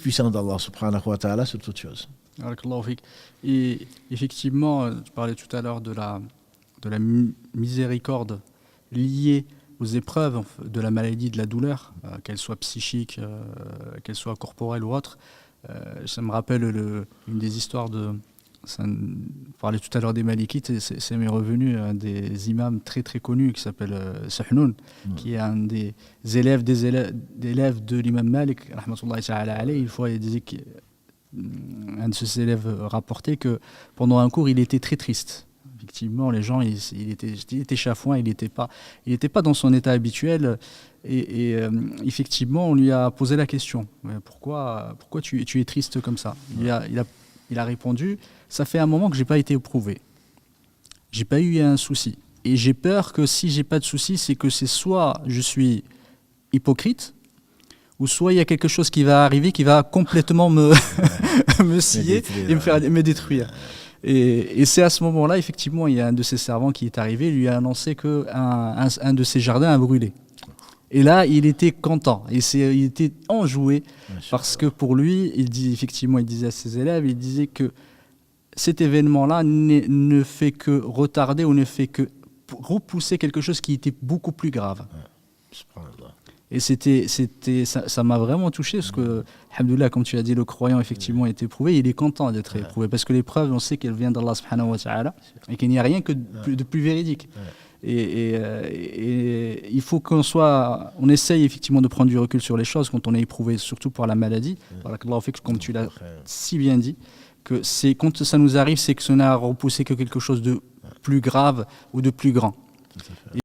puissant d'Allah subhanahu wa ta'ala sur toute chose. Barakallahu fik. Et effectivement, tu parlais tout à l'heure de la miséricorde liée aux épreuves de la maladie, de la douleur, qu'elle soit psychique, qu'elle soit corporelle ou autre. Ça me rappelle une des histoires on parlait tout à l'heure des Malikites, et c'est m'est revenu un des imams très très connus qui s'appelle Saḥnoun, qui est un des élèves de l'imam Malik, rahmatullahi ta'ala alayhi. Une fois, il disait un de ses élèves rapportait que pendant un cours, il était très triste. Effectivement, les gens, il était chafouin, il n'était pas dans son état habituel. Et effectivement, on lui a posé la question, pourquoi tu es triste comme ça? Il a répondu, ça fait un moment que j'ai pas été éprouvé. J'ai pas eu un souci. Et j'ai peur que si j'ai pas de souci, c'est que c'est soit je suis hypocrite, ou soit il y a quelque chose qui va arriver qui va complètement me scier et me détruire. Et c'est à ce moment-là, effectivement, il y a un de ses servants qui est arrivé, il lui a annoncé qu'un de ses jardins a brûlé. Et là, il était content, il était enjoué, parce que pour lui, il disait à ses élèves, il disait que cet événement-là ne fait que retarder ou ne fait que repousser quelque chose qui était beaucoup plus grave. Et ça m'a vraiment touché, parce que, alhamdoulilah, comme tu as dit, le croyant effectivement est éprouvé, il est content d'être éprouvé, parce que l'épreuve, on sait qu'elle vient d'Allah subhanahu wa ta'ala, et qu'il n'y a rien de plus véridique. Et il faut on essaye effectivement de prendre du recul sur les choses quand on est éprouvé, surtout par la maladie. Comme tu l'as si bien dit, que quand ça nous arrive, c'est que ça n'a repoussé que quelque chose de plus grave ou de plus grand.